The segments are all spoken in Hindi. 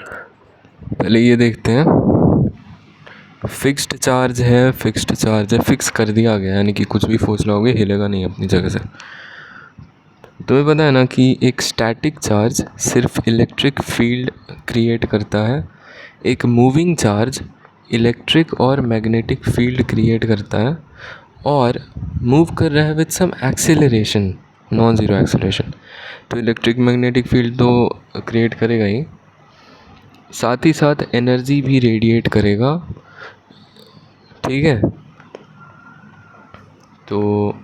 पहले ये देखते हैं। फिक्स्ड चार्ज है, फिक्स कर दिया गया, यानी कि कुछ भी फोर्स लगाओगे हिलेगा नहीं अपनी जगह से। तुम्हें पता है ना कि एक स्टैटिक चार्ज सिर्फ इलेक्ट्रिक फील्ड क्रिएट करता है, एक मूविंग चार्ज इलेक्ट्रिक और मैग्नेटिक फील्ड क्रिएट करता है और मूव कर रहा है with some acceleration, non zero acceleration. तो इलेक्ट्रिक मैग्नेटिक फील्ड तो क्रिएट करेगा ही, साथ ही साथ एनर्जी भी रेडिएट करेगा। ठीक है, तो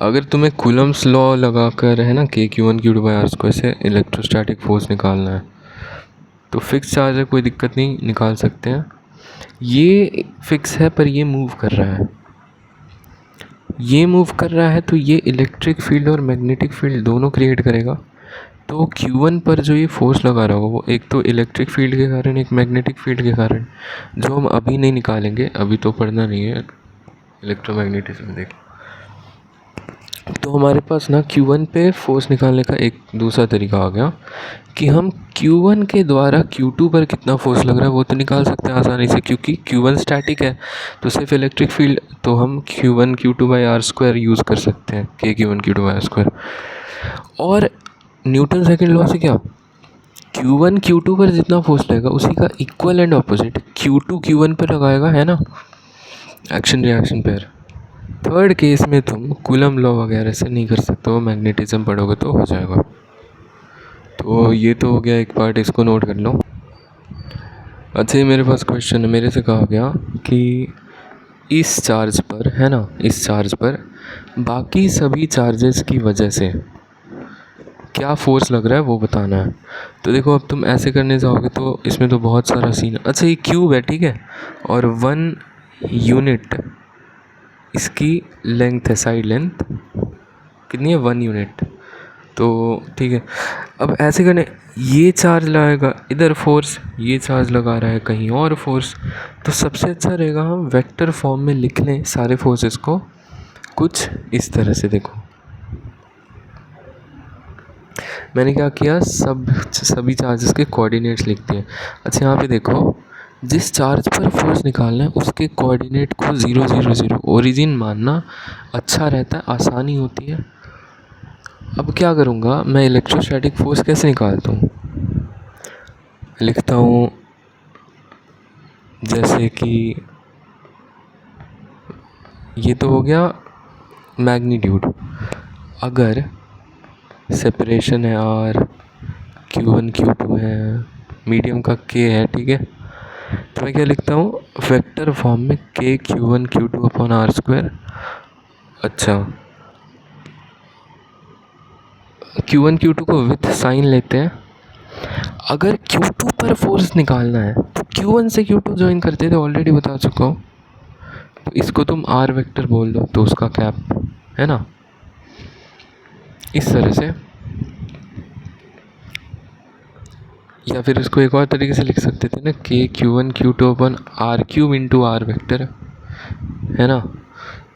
अगर तुम्हें कूलम्स लॉ लगाकर है ना K=1Q2/r² से इलेक्ट्रोस्टैटिक फोर्स निकालना है तो फिक्स चार्ज है, कोई दिक्कत नहीं, निकाल सकते हैं। ये फिक्स है पर ये मूव कर रहा है, तो ये इलेक्ट्रिक फील्ड और मैग्नेटिक फील्ड दोनों क्रिएट करेगा। तो Q1 पर जो ये फोर्स लगा रहा होगा वो एक तो इलेक्ट्रिक फील्ड के कारण, एक मैग्नेटिक फील्ड के कारण, जो हम अभी नहीं निकालेंगे, अभी तो पढ़ना नहीं है इलेक्ट्रोमैग्नेटिज्म देख। तो हमारे पास ना Q1 पे फोर्स निकालने का एक दूसरा तरीका आ गया कि हम Q1 के द्वारा Q2 पर कितना फोर्स लग रहा है वो तो निकाल सकते हैं आसानी से, क्योंकि Q1 स्टैटिक है तो सिर्फ इलेक्ट्रिक फील्ड, तो हम Q1Q2/r² यूज़ कर सकते हैं, K=1Q2/r²। और न्यूटन सेकंड लॉ से क्या, Q1 Q2 पर जितना फोर्स लगेगा उसी का equal and opposite Q2 Q1 पर लगाएगा, है ना, action reaction pair. Third case में तुम कूलम लॉ वगैरह से नहीं कर सकते हो, मैग्नेटिज्म पढ़ोगे तो हो जाएगा। तो ये तो हो गया एक पार्ट, इसको नोट कर लो। अच्छा, मेरे पास क्वेश्चन है, मेरे से कहा गया कि इस चार्ज पर, है ना, इस चार्ज पर बाकी सभी चार्जेस की वजह से क्या फोर्स लग रहा है वो बताना है। तो देखो, अब तुम ऐसे करने जाओगे तो इसमें तो बहुत सारा सीन है। अच्छा, ये क्यूब है, ठीक है, और 1 यूनिट इसकी लेंथ है, साइड लेंथ कितनी है, 1 यूनिट। तो ठीक है, अब ऐसे करने, ये चार्ज लगाएगा इधर फोर्स, ये चार्ज लगा रहा है कहीं और फोर्स, तो सबसे अच्छा रहेगा हम वेक्टर फॉर्म में लिख लें सारे फोर्सेस को कुछ इस तरह से। देखो मैंने क्या किया, सभी चार्जेस के कोऑर्डिनेट्स लिख दिए। अच्छा, यहाँ पे देखो, जिस चार्ज पर फोर्स निकालना है उसके कोऑर्डिनेट को 0 0 0 ओरिजिन मानना अच्छा रहता है, आसानी होती है। अब क्या करूँगा मैं, इलेक्ट्रोस्टैटिक फोर्स कैसे निकालता हूँ, लिखता हूँ जैसे कि ये तो हो गया मैग्नीट्यूड, अगर सेपरेशन है R, Q1 Q2 है, मीडियम का K है, ठीक है, तो मैं क्या लिखता हूँ वेक्टर फॉर्म में K=1Q2/r²। अच्छा, Q1 Q2 को विथ साइन लेते हैं। अगर Q2 पर फोर्स निकालना है तो Q1 से Q2 ज्वाइन करते थे, ऑलरेडी बता चुका हूँ। तो इसको तुम R वेक्टर बोल दो तो उसका कैप, है ना, इस तरह से। या फिर इसको एक और तरीके से लिख सकते थे ना, K=1Q2/r³ वेक्टर, है ना।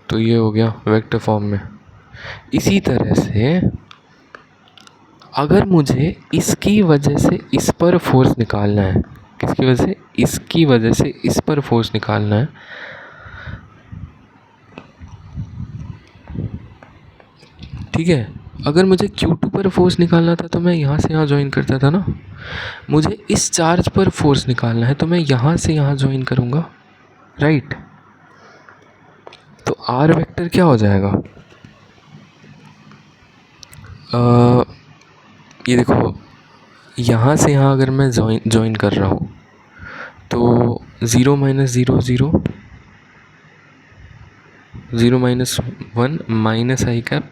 तो ये हो गया वेक्टर फॉर्म में। इसी तरह से अगर मुझे इसकी वजह से इस पर फोर्स निकालना है, किसकी वजह से, इसकी वजह से इस पर फोर्स निकालना है, ठीक है, अगर मुझे Q2 पर फोर्स निकालना था तो मैं यहाँ से यहाँ ज्वाइन करता था ना। मुझे इस चार्ज पर फोर्स निकालना है तो मैं यहाँ से यहाँ ज्वाइन करूँगा, राइट। तो R वेक्टर क्या हो जाएगा, ये देखो, यहाँ से यहाँ अगर मैं ज्वाइन कर रहा हूँ तो 0 - 0 0 0 - 1 -i²,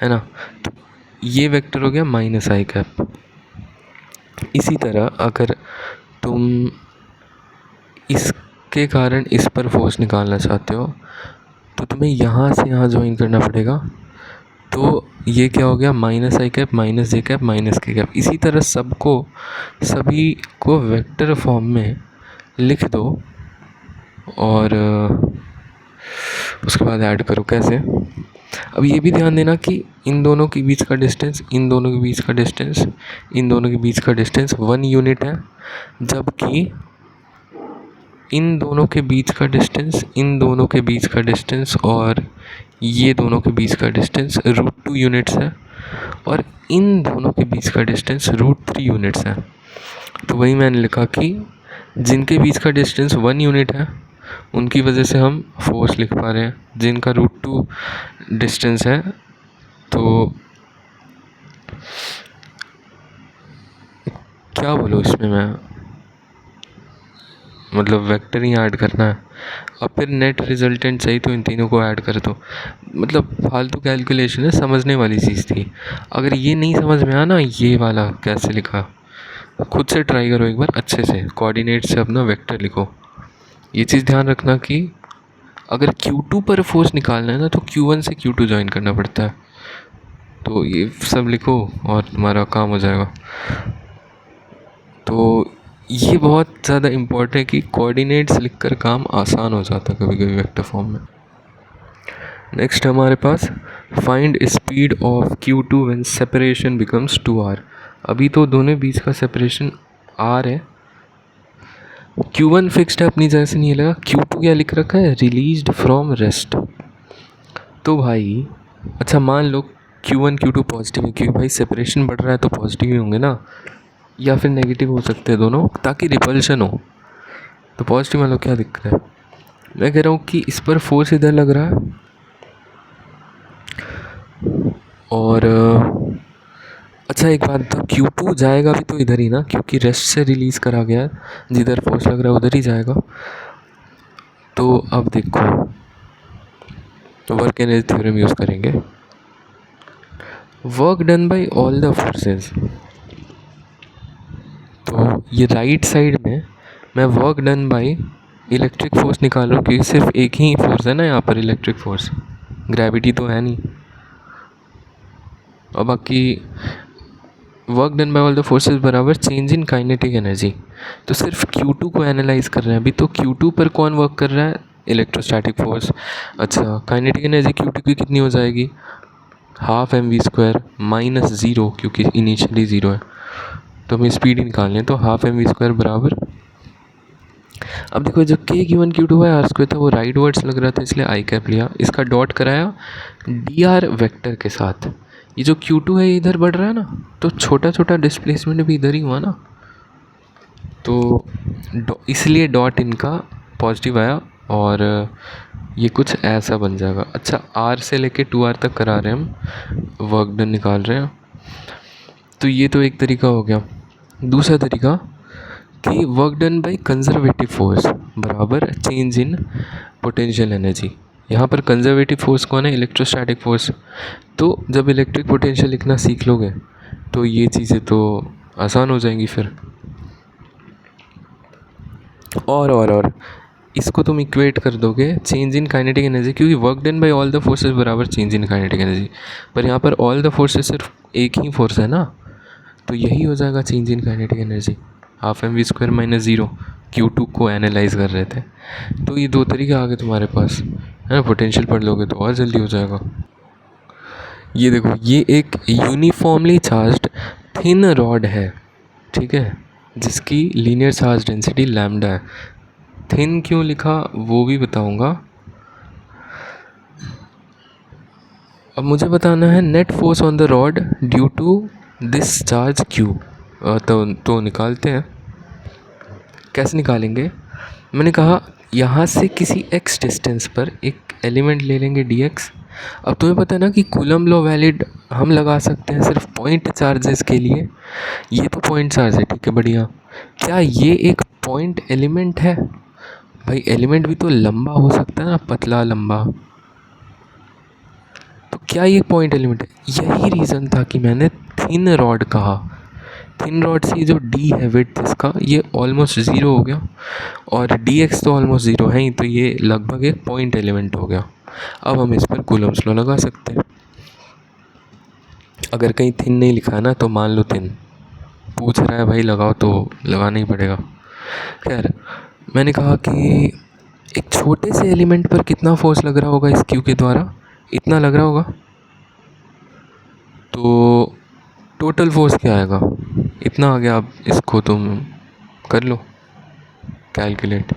है ना। तो ये वेक्टर हो गया -i²। इसी तरह अगर तुम इसके कारण इस पर फोर्स निकालना चाहते हो तो तुम्हें यहाँ से यहाँ ज्वाइन करना पड़ेगा। तो ये क्या हो गया, -i² -j² -k²। इसी तरह सभी को वेक्टर फॉर्म में लिख दो और उसके बाद ऐड करो कैसे। अब ये भी ध्यान देना कि इन दोनों के बीच का डिस्टेंस, इन दोनों के बीच का डिस्टेंस, इन दोनों के बीच का डिस्टेंस 1 यूनिट है, जबकि इन दोनों के बीच का डिस्टेंस, इन दोनों के बीच का डिस्टेंस और ये दोनों के बीच का डिस्टेंस √2 यूनिट्स है, और इन दोनों के बीच का डिस्टेंस √3 यूनिट्स है। तो वही मैंने लिखा कि जिनके बीच का डिस्टेंस 1 यूनिट है उनकी वजह से हम फोर्स लिख पा रहे हैं, जिनका √2 डिस्टेंस है तो क्या बोलूँ इसमें मैं, मतलब वेक्टर ही ऐड करना है। अब फिर नेट रिजल्टेंट चाहिए तो इन तीनों को ऐड कर दो। मतलब फालतू कैलकुलेशन है, समझने वाली चीज़ थी। अगर ये नहीं समझ में आया ना ये वाला कैसे लिखा, खुद से ट्राई करो एक बार अच्छे से, कोऑर्डिनेट से अपना वेक्टर लिखो। ये चीज़ ध्यान रखना कि अगर Q2 पर फोर्स निकालना है ना तो Q1 से Q2 ज्वाइन करना पड़ता है। तो ये सब लिखो और तुम्हारा काम हो जाएगा। तो ये बहुत ज़्यादा इम्पोर्टेंट है कि कोऑर्डिनेट्स लिखकर काम आसान हो जाता है कभी कभी वेक्टर फॉर्म में। नेक्स्ट हमारे पास find speed of Q2 when separation becomes 2r। अभी तो दोनों बीच का सेपरेशन r है। Q1 फिक्स्ड है अपनी जगह से नहीं लगा। Q2 क्या लिख रखा है, रिलीज्ड फ्रॉम रेस्ट। तो भाई अच्छा मान लो Q1 Q2 पॉजिटिव है, क्योंकि भाई सेपरेशन बढ़ रहा है तो पॉजिटिव ही होंगे ना, या फिर नेगेटिव हो सकते हैं दोनों, ताकि रिपल्शन हो। तो पॉजिटिव मान लो, क्या दिक्कत है। मैं कह रहा हूँ कि इस पर फोर्स इधर लग रहा है और अच्छा एक बात तो Q2 जाएगा भी तो इधर ही ना, क्योंकि रेस्ट से रिलीज़ करा गया है, जिधर फोर्स लग रहा है उधर ही जाएगा। तो अब देखो वर्क एनर्जी थ्योरम यूज़ करेंगे। Work done by all the forces, तो ये राइट साइड में मैं work done by electric force निकाल रहा हूँ, क्योंकि सिर्फ एक ही फोर्स है ना यहाँ पर, इलेक्ट्रिक फोर्स, ग्रेविटी तो है नहीं। और बाकी work done by all the forces बराबर चेंज इन काइनेटिक एनर्जी। तो सिर्फ Q2 को एनालाइज कर रहे हैं अभी, तो Q2 पर कौन वर्क कर रहा है, इलेक्ट्रोस्टैटिक फोर्स। अच्छा काइनेटिक एनर्जी Q2 की कितनी हो जाएगी, ½ mv² -0, क्योंकि इनिशियली 0 है तो हमें स्पीड ही निकालनी है। तो ½ mv² बराबर, अब देखो जो K Q2 बाय r² था वो राइट वर्ड्स लग रहा था इसलिए आई कैप लिया, इसका डॉट कराया dr वेक्टर के साथ। ये जो Q2 है ये इधर बढ़ रहा है ना, तो छोटा छोटा डिस्प्लेसमेंट भी इधर ही हुआ ना, तो इसलिए डॉट इनका पॉजिटिव आया और ये कुछ ऐसा बन जाएगा। अच्छा r से लेके 2r तक करा रहे हैं हम, वर्क डन निकाल रहे हैं। तो ये तो एक तरीका हो गया। दूसरा तरीका कि work done by conservative force बराबर चेंज इन पोटेंशियल एनर्जी। यहाँ पर कंजर्वेटिव फोर्स कौन है, इलेक्ट्रोस्टैटिक फोर्स। तो जब इलेक्ट्रिक पोटेंशियल लिखना सीख लोगे तो ये चीज़ें तो आसान हो जाएंगी फिर। और इसको तुम इक्वेट कर दोगे चेंज इन काइनेटिक एनर्जी, क्योंकि work done by all the forces बराबर चेंज इन काइनेटिक एनर्जी, पर यहाँ पर ऑल द फोर्सेस सिर्फ एक ही फोर्स है ना, तो यही हो जाएगा change in kinetic energy, ½ mv² -0। Q2 को एनालाइज कर रहे थे। तो ये दो तरीके आ गए तुम्हारे पास, है ना। पोटेंशियल पढ़ लोगे तो और जल्दी हो जाएगा। ये देखो ये एक यूनिफॉर्मली चार्ज्ड थिन रॉड है, ठीक है, जिसकी लीनियर चार्ज डेंसिटी लैम्डा है। थिन क्यों लिखा वो भी बताऊंगा। अब मुझे बताना है net force on the rod due to this charge Q। तो निकालते हैं। कैसे निकालेंगे, मैंने कहा यहाँ से किसी x डिस्टेंस पर एक एलिमेंट ले लेंगे dx। अब तुम्हें पता है ना कि कूलम लॉ वैलिड हम लगा सकते हैं सिर्फ पॉइंट चार्जेस के लिए। ये तो पॉइंट चार्ज है, ठीक है बढ़िया। क्या ये एक पॉइंट एलिमेंट है, भाई एलिमेंट भी तो लंबा हो सकता है ना, पतला लंबा। तो क्या ये पॉइंट एलिमेंट है, यही रीज़न था कि मैंने थिन रॉड कहा। थिन रॉड से जो d है विड्थ इसका, ये ऑलमोस्ट 0 हो गया, और dx तो ऑलमोस्ट 0 है ही, तो ये लगभग एक पॉइंट एलिमेंट हो गया। अब हम इस पर कूलम्स लॉ लगा सकते हैं। अगर कहीं थिन नहीं लिखा है ना तो मान लो थिन, पूछ रहा है भाई लगाओ तो लगाना ही पड़ेगा। खैर मैंने कहा कि एक छोटे से एलिमेंट पर कितना फोर्स लग रहा होगा इस क्यू के द्वारा, इतना लग रहा होगा, तो टोटल फोर्स क्या आएगा, इतना आ गया। अब इसको तुम कर लो कैलकुलेट,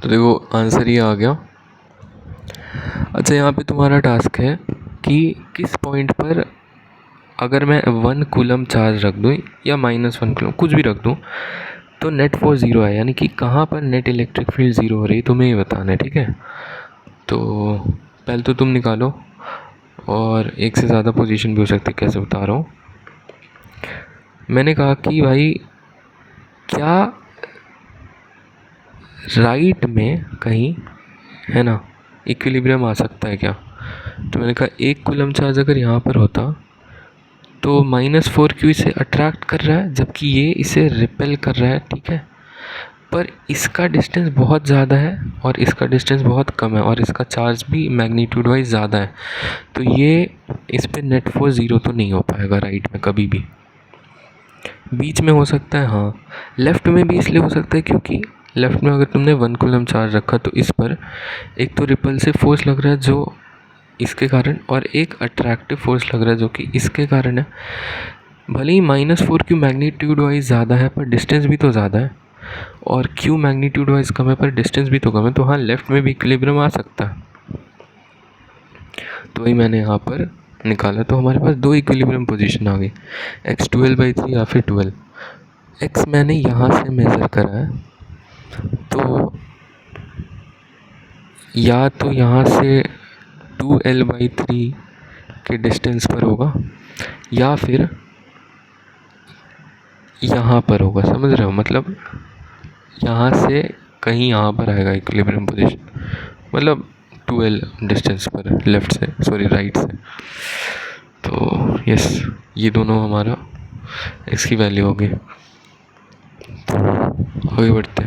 तो देखो आंसर ये आ गया। अच्छा, यहाँ पे तुम्हारा टास्क है कि किस पॉइंट पर अगर मैं 1 कूलम चार्ज रख दूँ या -1 कूलम कुछ भी रख दूँ तो नेट फोर्स ज़ीरो है, यानी कि कहाँ पर नेट इलेक्ट्रिक फील्ड ज़ीरो हो रही है तुम्हें ये बताना है, ठीक है। तो पहले तो तुम निकालो, और एक से ज़्यादा पोजीशन भी हो सकती है, कैसे बता रहा हूँ। मैंने कहा कि भाई क्या राइट में कहीं है ना इक्विलिब्रियम आ सकता है क्या, तो मैंने कहा 1 कूलम चार्ज अगर यहाँ पर होता तो -4q इसे अट्रैक्ट कर रहा है जबकि ये इसे रिपेल कर रहा है, ठीक है। पर इसका डिस्टेंस बहुत ज़्यादा है और इसका डिस्टेंस बहुत कम है और इसका चार्ज भी मैग्नीट्यूड वाइज ज़्यादा है, तो ये इस पे नेट फोर्स ज़ीरो तो नहीं हो पाएगा राइट में कभी भी। बीच में हो सकता है, हाँ। लेफ़्ट में भी इसलिए हो सकता है क्योंकि लेफ़्ट में अगर तुमने 1 कूलम चार्ज रखा तो इस पर एक तो रिपल्सिव फोर्स लग रहा है जो इसके कारण, और एक अट्रैक्टिव फोर्स लग रहा है जो कि इसके कारण है। भले ही -4q मैग्नीट्यूड वाइज ज़्यादा है पर डिस्टेंस भी तो ज़्यादा है, और q मैग्नीट्यूड वाइज कम है पर डिस्टेंस भी तो कम है, तो हाँ लेफ़्ट में भी इक्विलिब्रियम आ सकता है। तो वही मैंने यहाँ पर निकाला, तो हमारे पास 2 इक्विलिब्रियम पोजीशन आ गई, x 12/3 या फिर 12। x मैंने यहाँ से मेज़र करा है, तो या तो यहाँ से 2l/3 के डिस्टेंस पर होगा या फिर यहाँ पर होगा, समझ रहे हो, मतलब यहाँ से कहीं यहाँ पर आएगा इक्विलिब्रियम पोजीशन, मतलब 2l डिस्टेंस पर लेफ़्ट से, सॉरी राइट से। तो यस, ये दोनों हमारा x की वैल्यू होगी। तो आगे बढ़ते हैं।